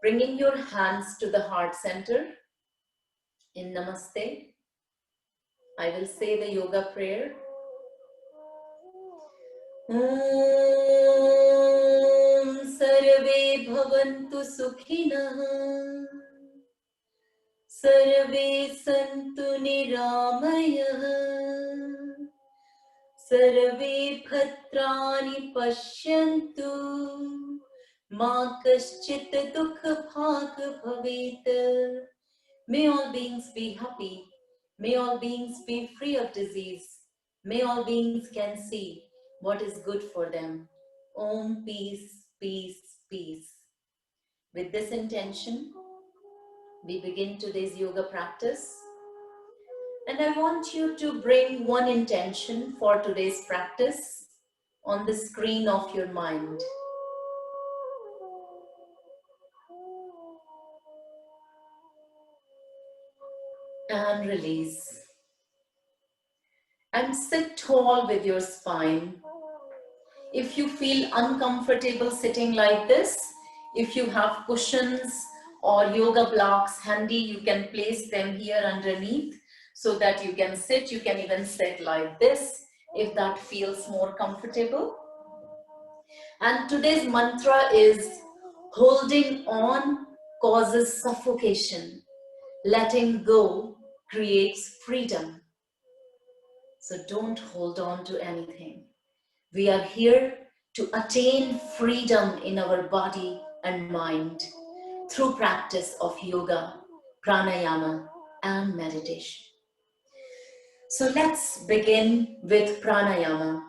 bringing your hands to the heart center in Namaste. I will say the yoga prayer. Om Sarve Bhavantu Sukhinah Sarve Santu Niramayah Sarve Bhadrani Pashyantu Ma Kaschit Dukha Bhag Bhavet. May all beings be happy. May all beings be free of disease. May all beings can see what is good for them. Om, peace, peace, peace. With this intention, we begin today's yoga practice. And I want you to bring one intention for today's practice on the screen of your mind. And release. And sit tall with your spine. If you feel uncomfortable sitting like this, if you have cushions or yoga blocks handy, you can place them here underneath so that you can sit. You can even sit like this if that feels more comfortable. And today's mantra is holding on causes suffocation. Letting go creates freedom. So don't hold on to anything. We are here to attain freedom in our body and mind through practice of yoga, pranayama, and meditation. So let's begin with pranayama.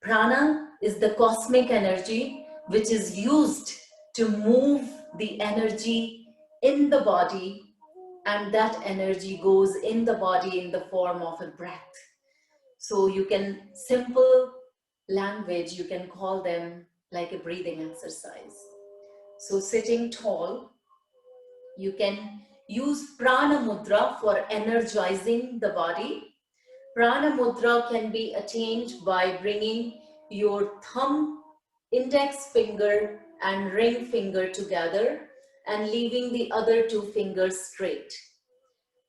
Prana is the cosmic energy which is used to move the energy in the body, and that energy goes in the body in the form of a breath. So you can, simple language, you can call them like a breathing exercise. So sitting tall, you can use prana mudra for energizing the body. Prana mudra can be attained by bringing your thumb, index finger and ring finger together and leaving the other two fingers straight.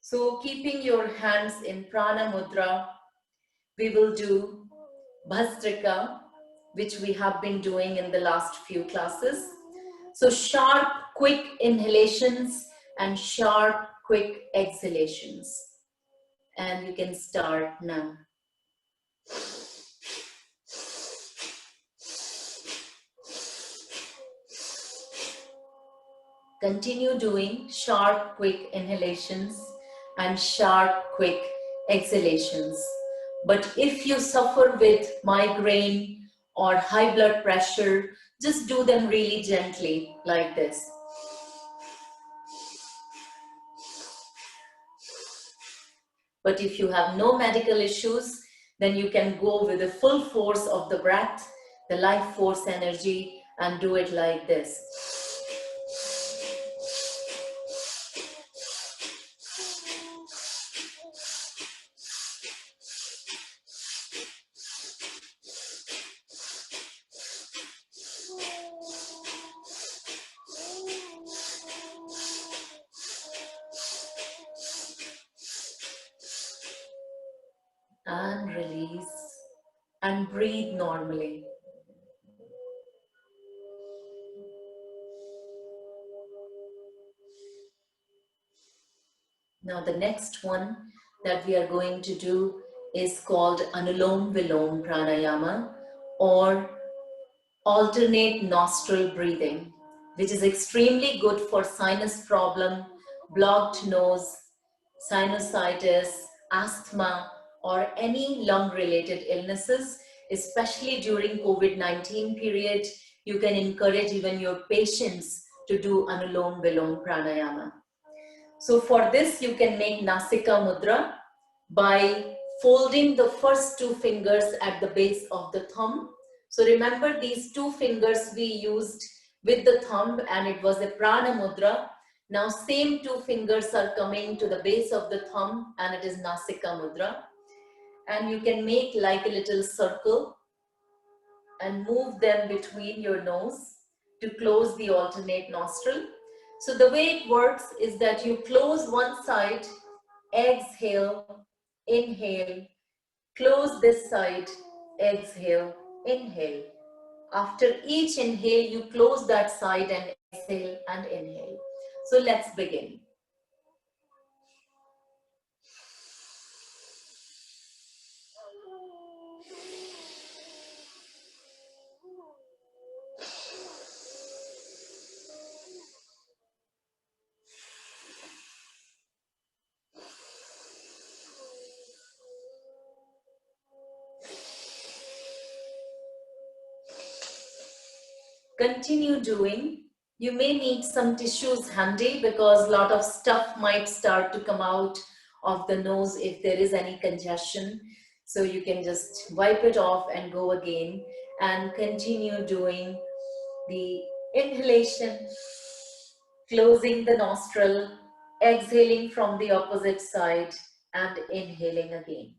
So keeping your hands in prana mudra, we will do Bhastrika, which we have been doing in the last few classes. So sharp, quick inhalations and sharp, quick exhalations. And you can start now. Continue doing sharp, quick inhalations and sharp, quick exhalations. But if you suffer with migraine or high blood pressure, just do them really gently like this. But if you have no medical issues, then you can go with the full force of the breath, the life force energy, and do it like this. And release and breathe normally. Now the next one that we are going to do is called Anulom Vilom Pranayama, or alternate nostril breathing, which is extremely good for sinus problem, blocked nose, sinusitis, asthma, or any lung related illnesses, especially during COVID-19 period. You can encourage even your patients to do Anulom Vilom Pranayama. So for this, you can make Nasika Mudra by folding the first two fingers at the base of the thumb. So remember, these two fingers we used with the thumb and it was a Prana Mudra. Now same two fingers are coming to the base of the thumb and it is Nasika Mudra. And you can make like a little circle and move them between your nose to close the alternate nostril. So the way it works is that you close one side, exhale, inhale, close this side, exhale, inhale. After each inhale, you close that side and exhale and inhale. So let's begin. Continue doing. You may need some tissues handy because a lot of stuff might start to come out of the nose if there is any congestion. So you can just wipe it off and go again and continue doing the inhalation, closing the nostril, exhaling from the opposite side and inhaling again.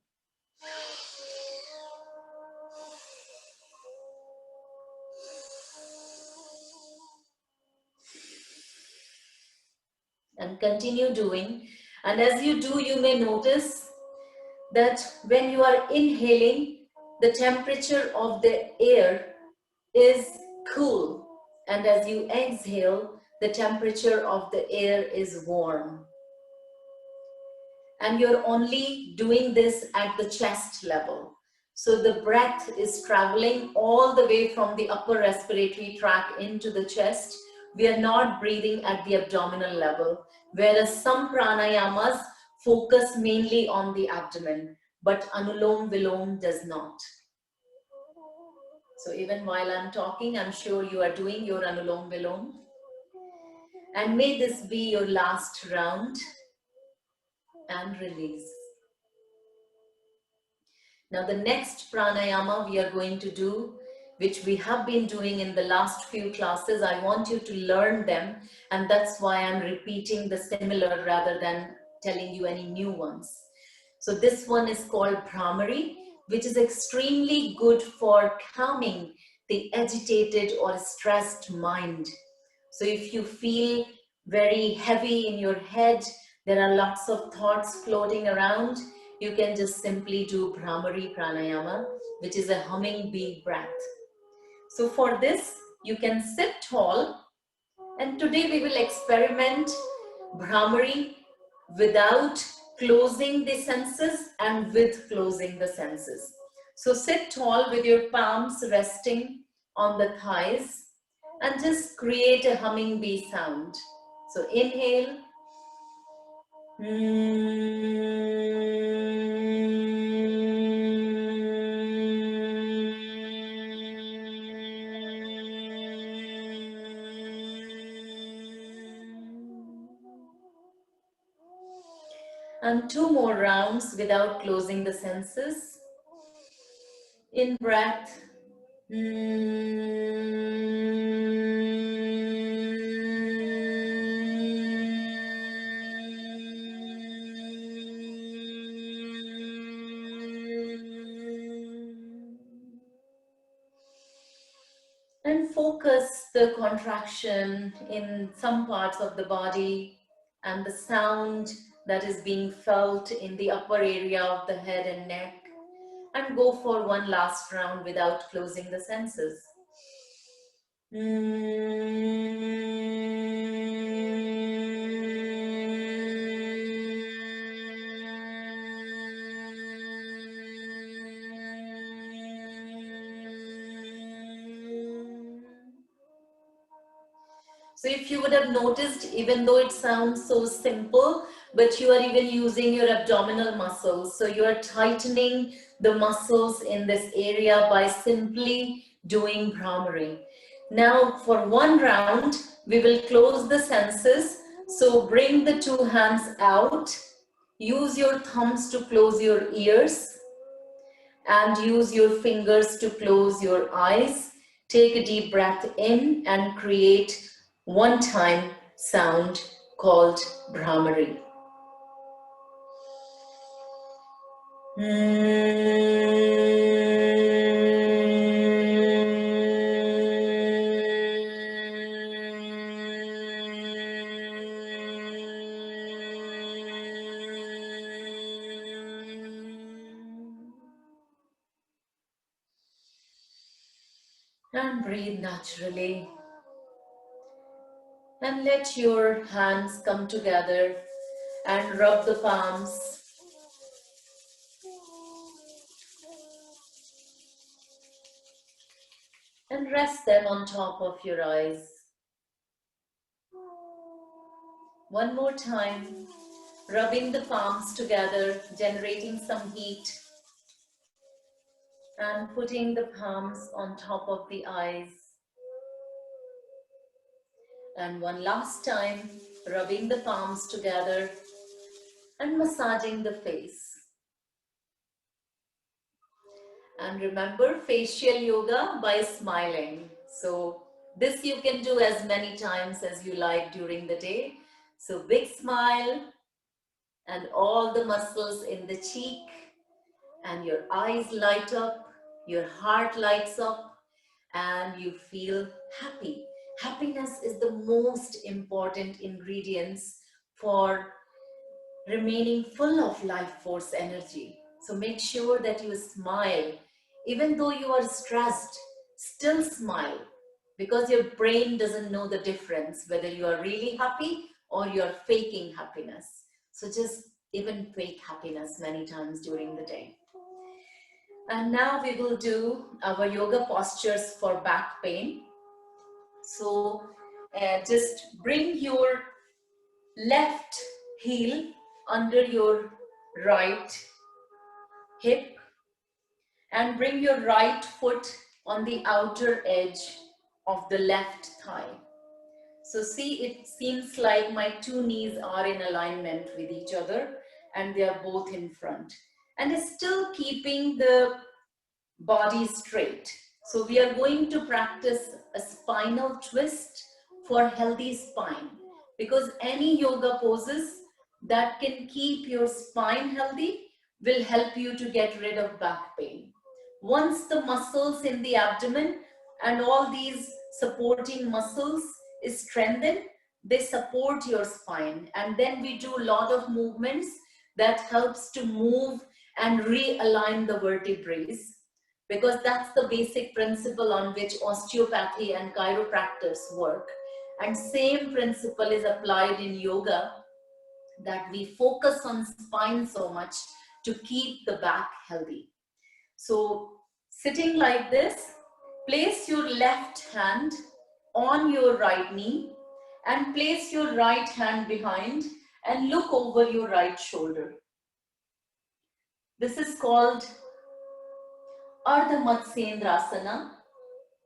And continue doing. And as you do, you may notice that when you are inhaling, the temperature of the air is cool. And as you exhale, the temperature of the air is warm. And you're only doing this at the chest level. So the breath is traveling all the way from the upper respiratory tract into the chest. We are not breathing at the abdominal level, whereas some pranayamas focus mainly on the abdomen, but Anulom Vilom does not. So even while I'm talking, I'm sure you are doing your Anulom Vilom. And may this be your last round. And release. Now the next pranayama we are going to do, which we have been doing in the last few classes, I want you to learn them, and that's why I'm repeating the similar rather than telling you any new ones. So this one is called Bhramari, which is extremely good for calming the agitated or stressed mind. So if you feel very heavy in your head, there are lots of thoughts floating around, you can just simply do Bhramari Pranayama, which is a humming bee breath. So for this, you can sit tall, and today we will experiment Bhramari without closing the senses and with closing the senses. So sit tall with your palms resting on the thighs and just create a humming bee sound. So inhale. And 2 more rounds without closing the senses. In breath. And focus the contraction in some parts of the body and the sound that is being felt in the upper area of the head and neck. And go for one last round without closing the senses. So if you would have noticed, even though it sounds so simple, but you are even using your abdominal muscles. So you are tightening the muscles in this area by simply doing Bhramari. Now for one round, we will close the senses. So bring the 2 hands out. Use your thumbs to close your ears and use your fingers to close your eyes. Take a deep breath in and create one-time sound called Bhramari. And breathe naturally. And let your hands come together and rub the palms. And rest them on top of your eyes. One more time, rubbing the palms together, generating some heat, and putting the palms on top of the eyes. And one last time, rubbing the palms together and massaging the face. And remember facial yoga by smiling. So this you can do as many times as you like during the day. So big smile and all the muscles in the cheek, and your eyes light up, your heart lights up, and you feel happy. Happiness is the most important ingredients for remaining full of life force energy. So make sure that you smile. Even though you are stressed, still smile, because your brain doesn't know the difference whether you are really happy or you are faking happiness. So just even fake happiness many times during the day. And now we will do our yoga postures for back pain. So just bring your left heel under your right hip and bring your right foot on the outer edge of the left thigh. So see, it seems like my two knees are in alignment with each other and they are both in front. And it's still keeping the body straight. So we are going to practice a spinal twist for healthy spine, because any yoga poses that can keep your spine healthy will help you to get rid of back pain. Once the muscles in the abdomen and all these supporting muscles is strengthened, they support your spine, and then we do a lot of movements that helps to move and realign the vertebrae, because that's the basic principle on which osteopathy and chiropractors work. And same principle is applied in yoga, that we focus on spine so much to keep the back healthy. So sitting like this, place your left hand on your right knee and place your right hand behind and look over your right shoulder. This is called Ardha Matsyendrasana,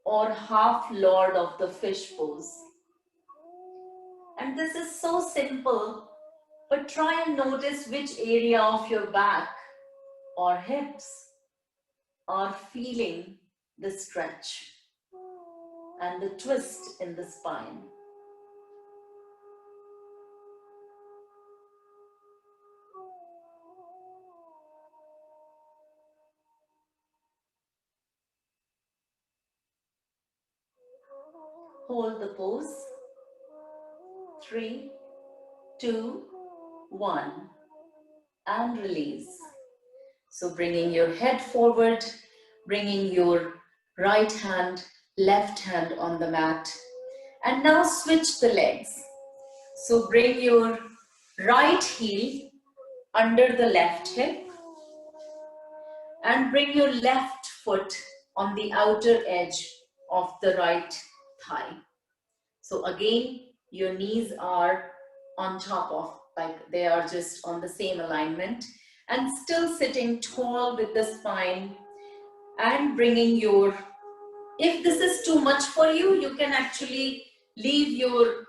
or half lord of the fish pose. And this is so simple, but try and notice which area of your back or hips are feeling the stretch and the twist in the spine. Hold the pose. 3, 2, 1, and release. So bringing your head forward, bringing your right hand, left hand on the mat. And now switch the legs. So bring your right heel under the left hip and bring your left foot on the outer edge of the right thigh. So again, your knees are on top of, like they are just on the same alignment, and still sitting tall with the spine and bringing your, if this is too much for you, you can actually leave your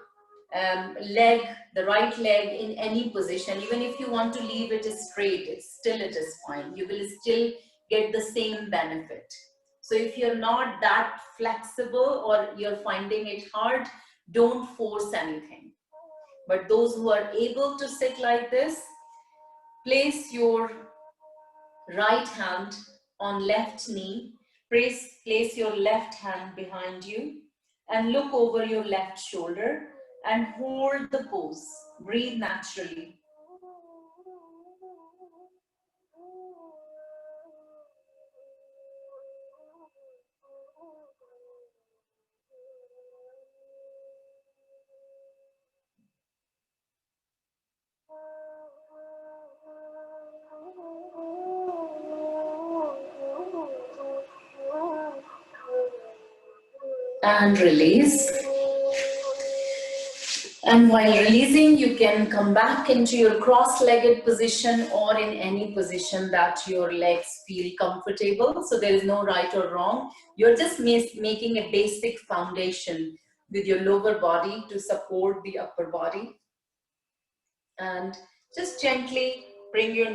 leg, the right leg, in any position. Even if you want to leave it straight, it is fine. You will still get the same benefit. So if you're not that flexible or you're finding it hard, don't force anything. But those who are able to sit like this, place your right hand on left knee, place your left hand behind you and look over your left shoulder and hold the pose. Breathe naturally. And release. And while releasing, you can come back into your cross-legged position or in any position that your legs feel comfortable. So there is no right or wrong. You're just making a basic foundation with your lower body to support the upper body. And just gently bring your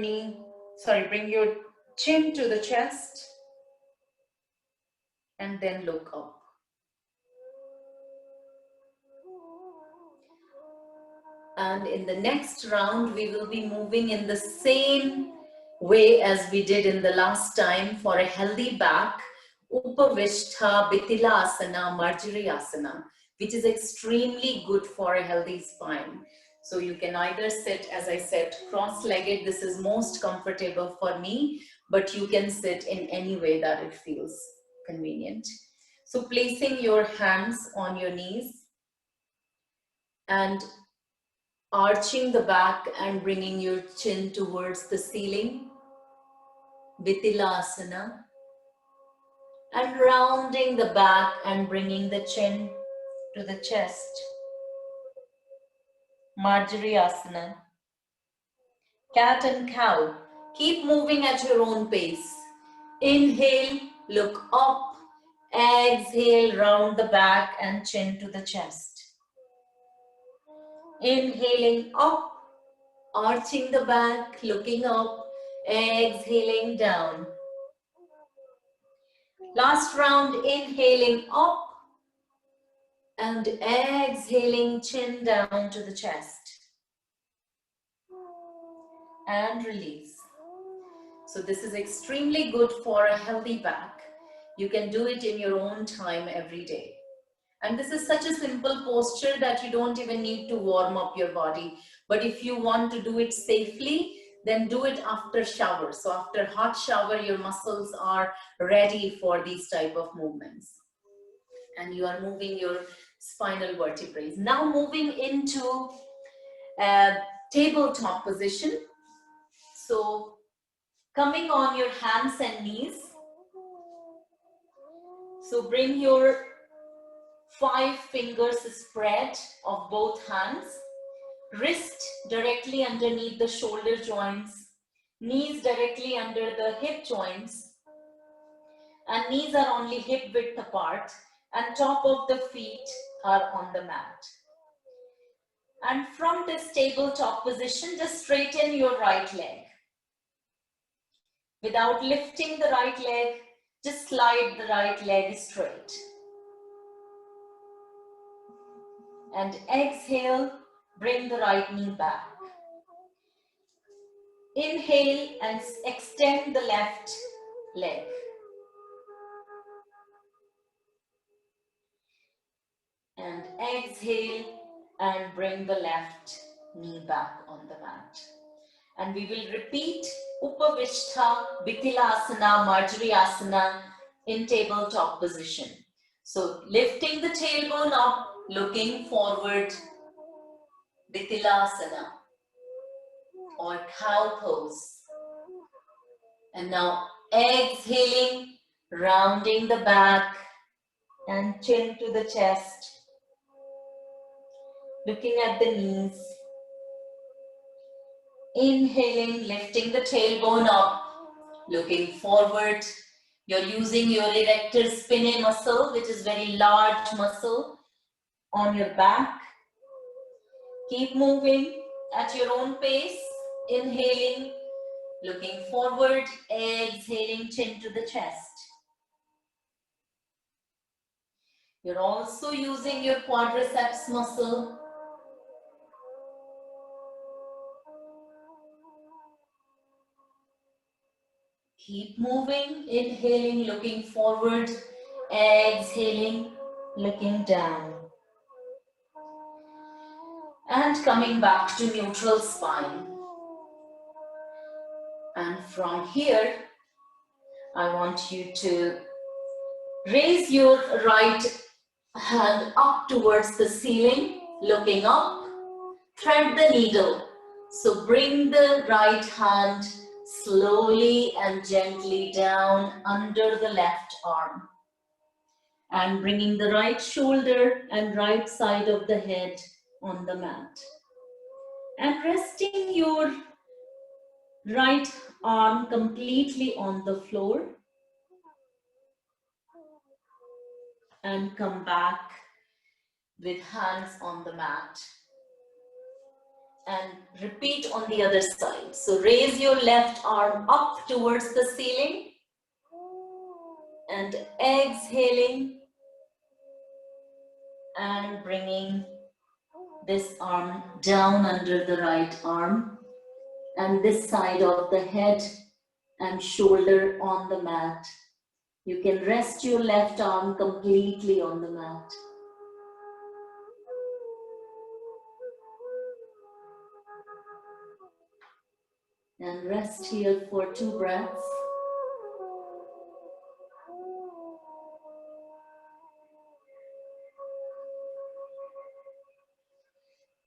bring your chin to the chest and then look up. And in the next round, we will be moving in the same way as we did in the last time for a healthy back, Upavishta Bitilasana Marjariyasana, which is extremely good for a healthy spine. So you can either sit, as I said, cross-legged. This is most comfortable for me, but you can sit in any way that it feels convenient. So placing your hands on your knees and arching the back and bringing your chin towards the ceiling, Vitilasana, and rounding the back and bringing the chin to the chest, Marjariyasana. Cat and cow, keep moving at your own pace. Inhale, look up, exhale, round the back and chin to the chest. Inhaling up, arching the back, looking up, exhaling down. Last round, inhaling up and exhaling, chin down to the chest. And release. So this is extremely good for a healthy back. You can do it in your own time every day. And this is such a simple posture that you don't even need to warm up your body. But if you want to do it safely, then do it after shower. So after hot shower, your muscles are ready for these type of movements. And you are moving your spinal vertebrae. Now moving into tabletop position. So coming on your hands and knees. So bring your 5 fingers spread of both hands, wrist directly underneath the shoulder joints, knees directly under the hip joints, and knees are only hip width apart, and top of the feet are on the mat. And from this tabletop position, just straighten your right leg. Without lifting the right leg, just slide the right leg straight. And exhale, bring the right knee back. Inhale and extend the left leg. And exhale and bring the left knee back on the mat. And we will repeat Upavishta Bitilasana Marjariyasana in tabletop position. So lifting the tailbone up, looking forward, Bitilasana or cow pose. And now exhaling, rounding the back and chin to the chest, looking at the knees. Inhaling, lifting the tailbone up, looking forward. You're using your erector spinae muscle, which is very large muscle on your back. Keep moving at your own pace. Inhaling, looking forward, exhaling, chin to the chest. You're also using your quadriceps muscle. Keep moving, inhaling, looking forward, exhaling, looking down. And coming back to neutral spine. And from here, I want you to raise your right hand up towards the ceiling, looking up, thread the needle. So bring the right hand slowly and gently down under the left arm. And bringing the right shoulder and right side of the head on the mat. And resting your right arm completely on the floor. And come back with hands on the mat. And repeat on the other side. So raise your left arm up towards the ceiling. And exhaling. And bringing this arm down under the right arm. And this side of the head and shoulder on the mat. You can rest your left arm completely on the mat. And rest here for 2 breaths.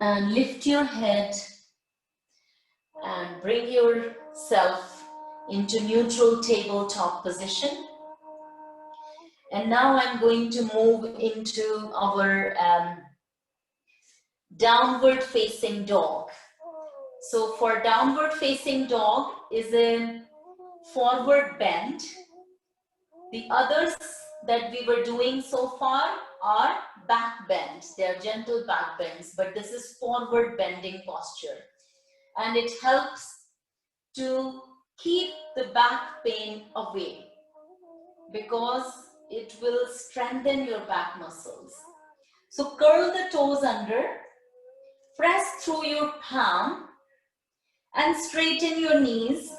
And lift your head and bring yourself into neutral tabletop position. And now I'm going to move into our downward facing dog. So for downward facing dog is a forward bend. The others that we were doing so far are back bends. They are gentle back bends, but this is forward bending posture. And it helps to keep the back pain away because it will strengthen your back muscles. So curl the toes under, press through your palm and straighten your knees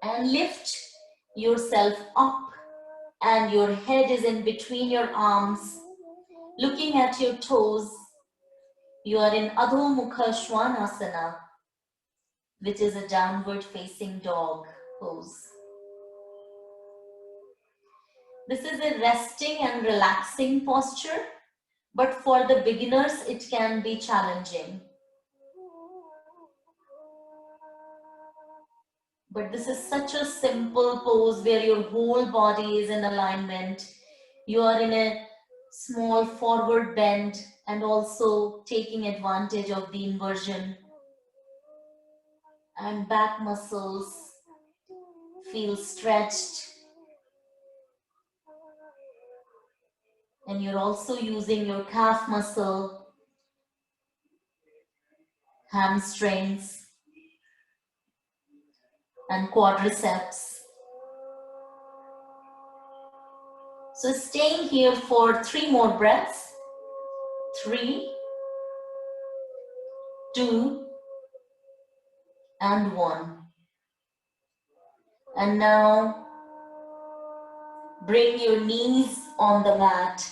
and lift yourself up, and your head is in between your arms, looking at your toes. You are in Adho Mukha Svanasana, which is a downward facing dog pose. This is a resting and relaxing posture, but for the beginners it can be challenging. But this is such a simple pose where your whole body is in alignment. You are in a small forward bend and also taking advantage of the inversion. And back muscles feel stretched. And you're also using your calf muscle, hamstrings, and quadriceps. So staying here for 3 more breaths. 3, 2, and 1. And now bring your knees on the mat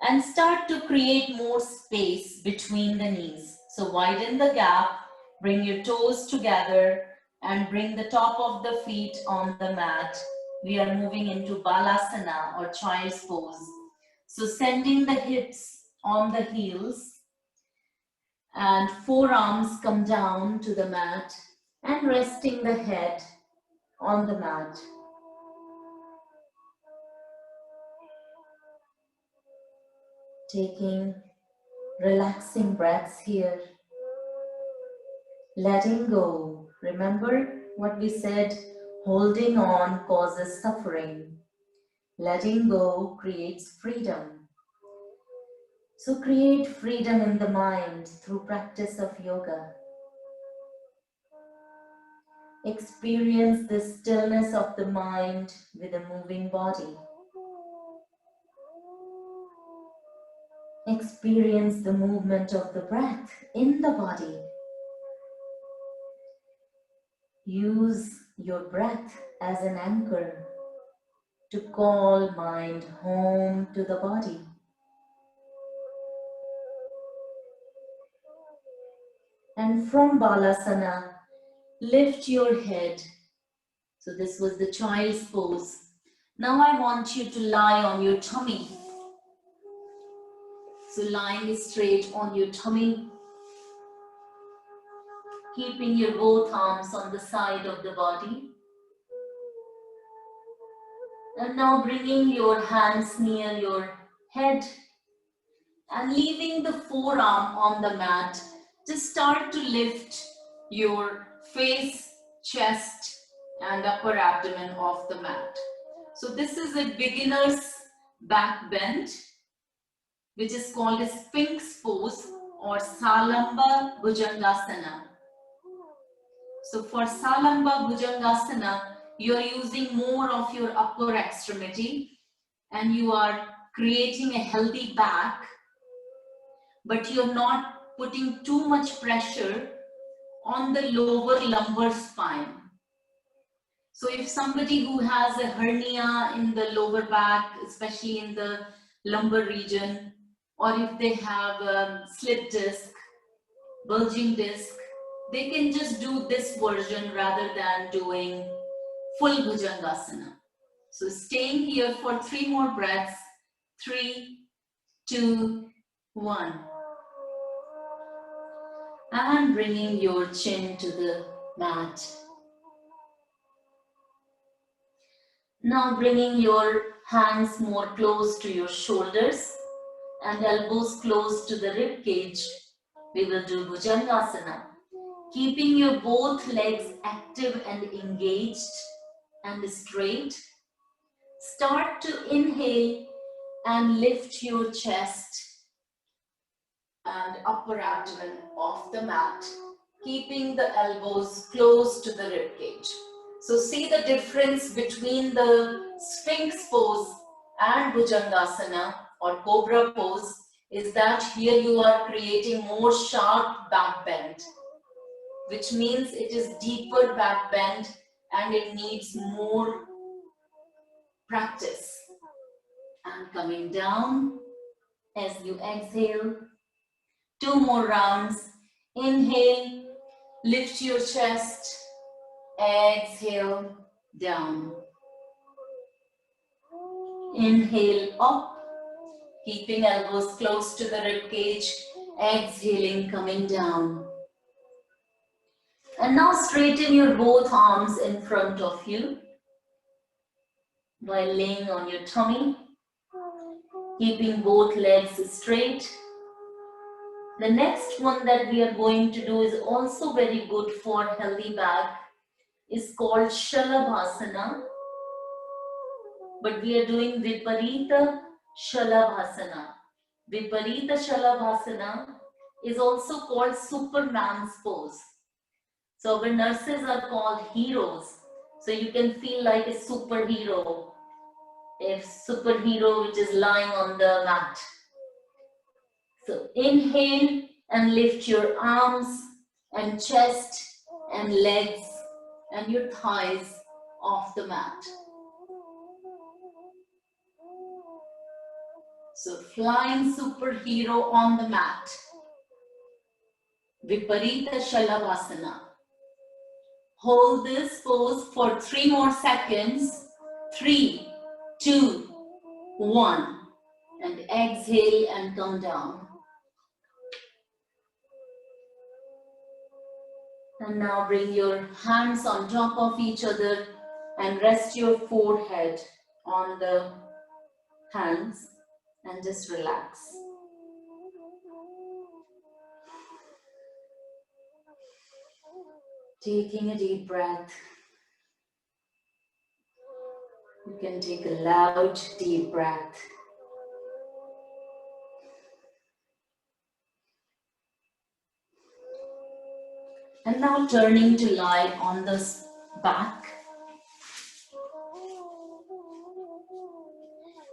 and start to create more space between the knees. So widen the gap, bring your toes together and bring the top of the feet on the mat. We are moving into Balasana or child's pose. So sending the hips on the heels and forearms come down to the mat and resting the head on the mat. Taking relaxing breaths here. Letting go. Remember what we said, holding on causes suffering. Letting go creates freedom. So create freedom in the mind through practice of yoga. Experience the stillness of the mind with a moving body. Experience the movement of the breath in the body. Use your breath as an anchor to call mind home to the body. And from Balasana, lift your head. So this was the child's pose. Now I want you to lie on your tummy. So lying straight on your tummy, keeping your both arms on the side of the body. And now bringing your hands near your head and leaving the forearm on the mat. Just start to lift your face, chest, and upper abdomen off the mat. So this is a beginner's back bend, which is called a Sphinx pose or Salamba Bhujangasana. So for Salamba Bhujangasana, you are using more of your upper extremity and you are creating a healthy back, but you're not putting too much pressure on the lower lumbar spine. So if somebody who has a hernia in the lower back, especially in the lumbar region, or if they have a slip disc, bulging disc, they can just do this version rather than doing full Bhujangasana. So staying here for 3 more breaths. 3, 2, 1. And bringing your chin to the mat. Now bringing your hands more close to your shoulders and elbows close to the rib cage. We will do Bhujangasana. Keeping your both legs active and engaged and straight. Start to inhale and lift your chest and upper abdomen off the mat, keeping the elbows close to the rib cage. So see the difference between the Sphinx pose and Bhujangasana or Cobra pose is that here you are creating more sharp back bend, which means it is deeper back bend and it needs more practice. And coming down as you exhale. 2 more rounds. Inhale, lift your chest. Exhale, down. Inhale, up, keeping elbows close to the rib cage. Exhaling, coming down. And now straighten your both arms in front of you while laying on your tummy, keeping both legs straight. The next one that we are going to do is also very good for healthy back. Is called Shalabhasana. But we are doing Viparita Shalabhasana. Viparita Shalabhasana is also called Superman's pose. So our nurses are called heroes. So you can feel like a superhero. A superhero which is lying on the mat. So inhale and lift your arms and chest and legs and your thighs off the mat. So flying superhero on the mat. Viparita Shalabhasana. Hold this pose for 3 more seconds. 3, 2, 1. And exhale and come down. And now bring your hands on top of each other and rest your forehead on the hands and just relax. Taking a deep breath. You can take a loud, deep breath. And now turning to lie on the back.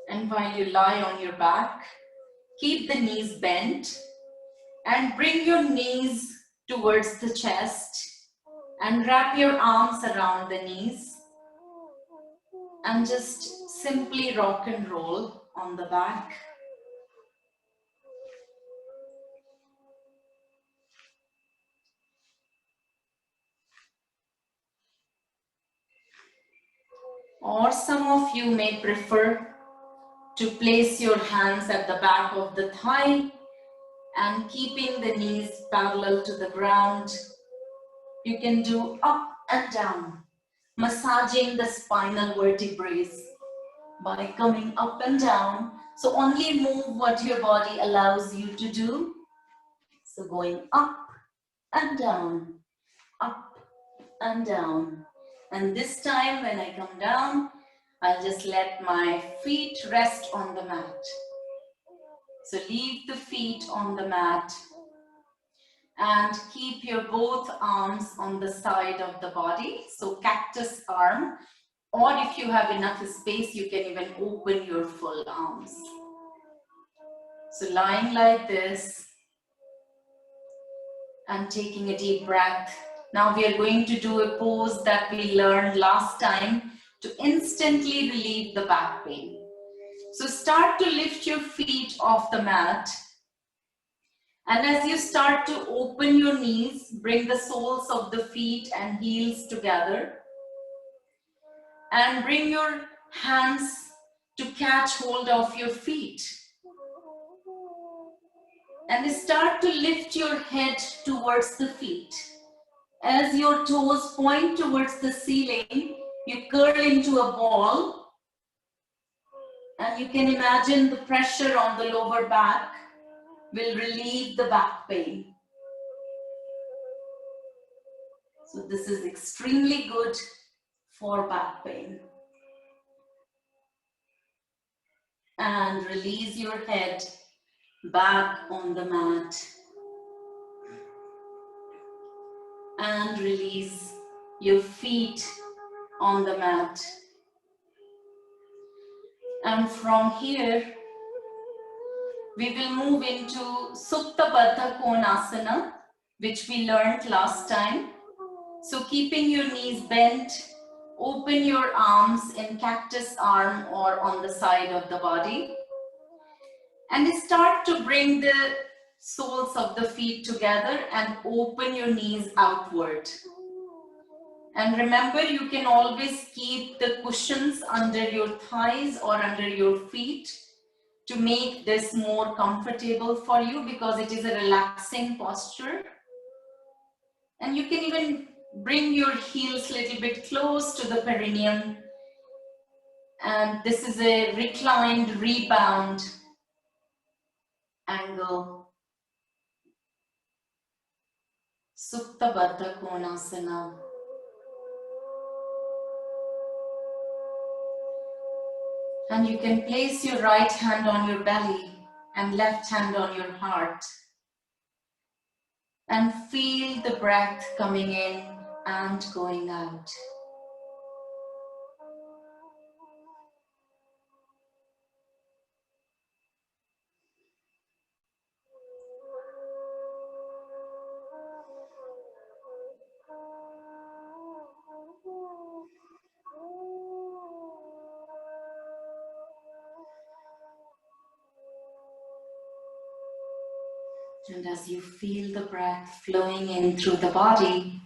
And while you lie on your back, keep the knees bent and bring your knees towards the chest and wrap your arms around the knees and just simply rock and roll on the back. Or some of you may prefer to place your hands at the back of the thigh and keeping the knees parallel to the ground. You can do up and down, massaging the spinal vertebrae by coming up and down. So only move what your body allows you to do. So going up and down, up and down. And this time when I come down, I'll just let my feet rest on the mat. So leave the feet on the mat and keep your both arms on the side of the body. So cactus arm, or if you have enough space, you can even open your full arms. So lying like this and taking a deep breath. Now we are going to do a pose that we learned last time to instantly relieve the back pain. So start to lift your feet off the mat. And as you start to open your knees, bring the soles of the feet and heels together. And bring your hands to catch hold of your feet. And start to lift your head towards the feet. As your toes point towards the ceiling, you curl into a ball. And you can imagine the pressure on the lower back will relieve the back pain. So this is extremely good for back pain. And release your head back on the mat. And release your feet on the mat. And from here, we will move into Supta Baddha Konasana, which we learned last time. So keeping your knees bent, open your arms in cactus arm or on the side of the body. And start to bring the soles of the feet together and open your knees outward. And remember, you can always keep the cushions under your thighs or under your feet to make this more comfortable for you, because it is a relaxing posture. And you can even bring your heels a little bit close to the perineum. And this is a reclined rebound angle. Supta Baddha Konasana. And you can place your right hand on your belly and left hand on your heart. And feel the breath coming in and going out. And as you feel the breath flowing in through the body,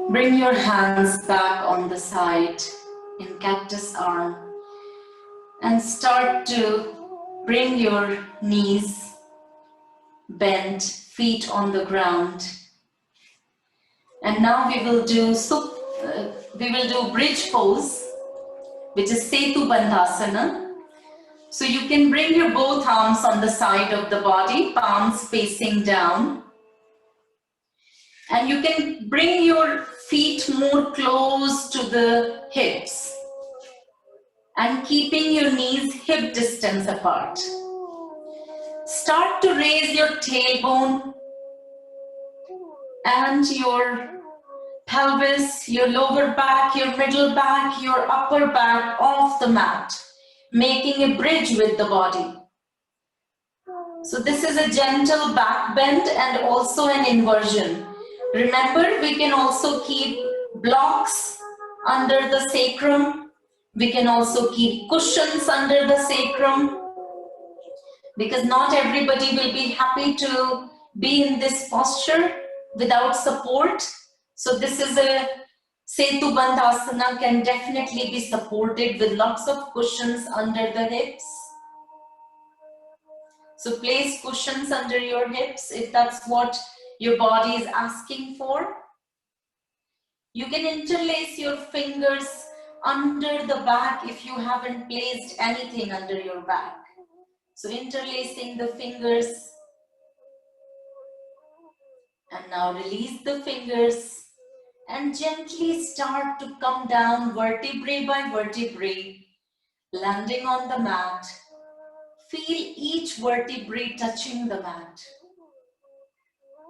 bring your hands back on the side in cactus arm and start to bring your knees bent, feet on the ground. And now we will do bridge pose, which is Setu Bandhasana. So you can bring your both arms on the side of the body, palms facing down. And you can bring your feet more close to the hips and keeping your knees hip distance apart. Start to raise your tailbone and your pelvis, your lower back, your middle back, your upper back off the mat, making a bridge with the body. So this is a gentle back bend and also an inversion. Remember, we can also keep blocks under the sacrum. We can also keep cushions under the sacrum, because not everybody will be happy to be in this posture without support. So this is a Setu Bandhasana, can definitely be supported with lots of cushions under the hips. So place cushions under your hips if that's what your body is asking for. You can interlace your fingers under the back if you haven't placed anything under your back. So interlacing the fingers. And now release the fingers and gently start to come down vertebrae by vertebrae, landing on the mat. Feel each vertebrae touching the mat.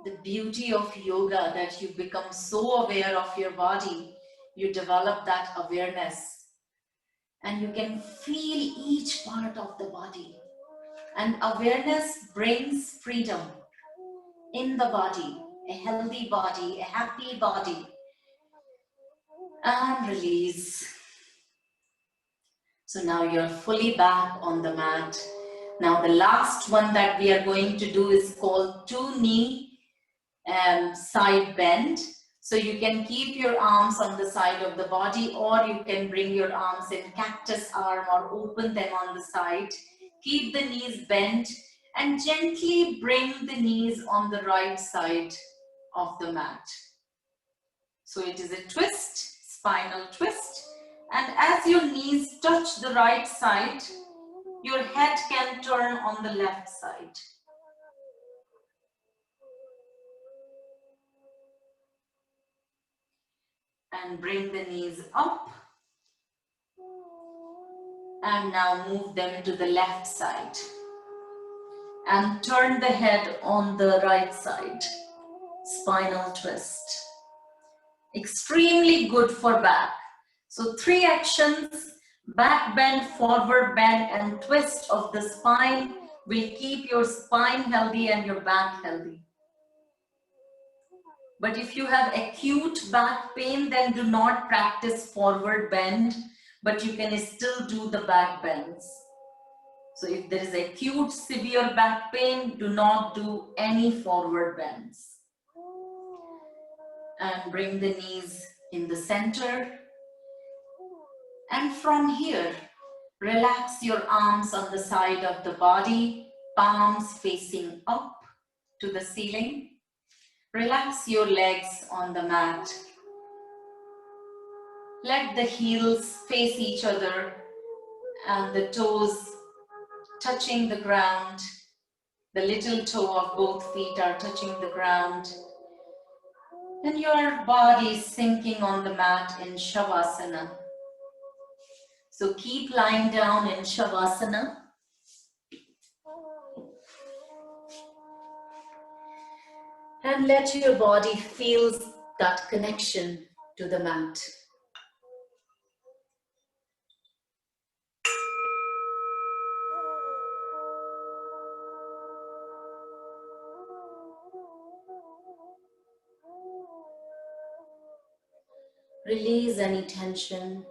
The beauty of yoga that you become so aware of your body, you develop that awareness and you can feel each part of the body. And awareness brings freedom in the body, a healthy body, a happy body. And release. So now you're fully back on the mat. Now the last one that we are going to do is called two knee side bend. So you can keep your arms on the side of the body, or you can bring your arms in cactus arm or open them on the side. Keep the knees bent and gently bring the knees on the right side of the mat. So it is a twist, spinal twist. And as your knees touch the right side, your head can turn on the left side. And bring the knees up. And now move them to the left side. And turn the head on the right side. Spinal twist. Extremely good for back. So 3 actions: back bend, forward bend, and twist of the spine will keep your spine healthy and your back healthy. But if you have acute back pain, then do not practice forward bend, but you can still do the back bends. So if there is acute severe back pain, do not do any forward bends. And bring the knees in the center. And from here, relax your arms on the side of the body, palms facing up to the ceiling. Relax your legs on the mat. Let the heels face each other and the toes touching the ground. The little toe of both feet are touching the ground. And your body sinking on the mat in Shavasana. So keep lying down in Shavasana. And let your body feel that connection to the mat. Release any tension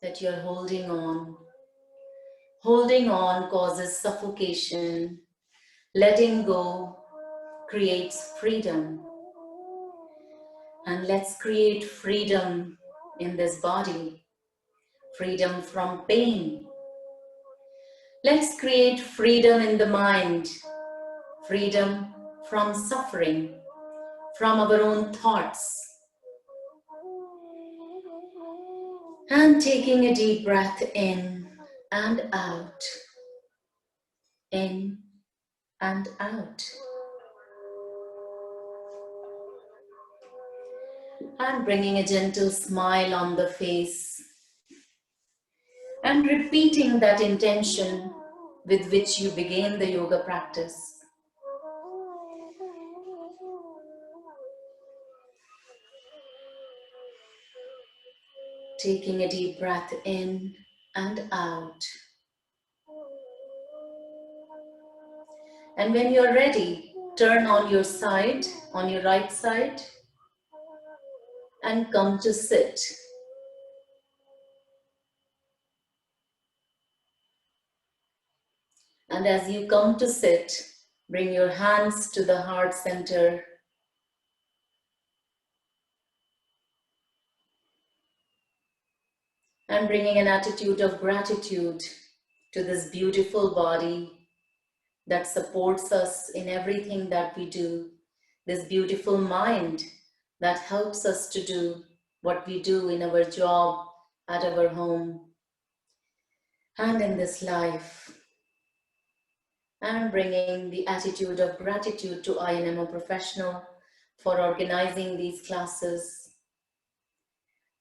that you're holding on. Holding on causes suffocation. Letting go creates freedom. And let's create freedom in this body. Freedom from pain. Let's create freedom in the mind. Freedom from suffering, from our own thoughts. And taking a deep breath in and out. In and out. And bringing a gentle smile on the face. And repeating that intention with which you began the yoga practice. Taking a deep breath in and out. And when you're ready, turn on your side, on your right side, and come to sit. And as you come to sit, bring your hands to the heart center. And bringing an attitude of gratitude to this beautiful body that supports us in everything that we do. This beautiful mind that helps us to do what we do in our job, at our home and in this life, and bringing the attitude of gratitude to INMO professional for organizing these classes,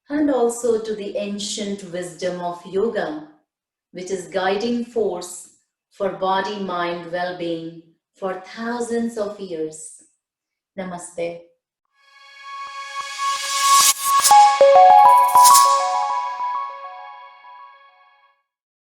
and also to the ancient wisdom of yoga, which is guiding force for body-mind well-being for thousands of years. Namaste.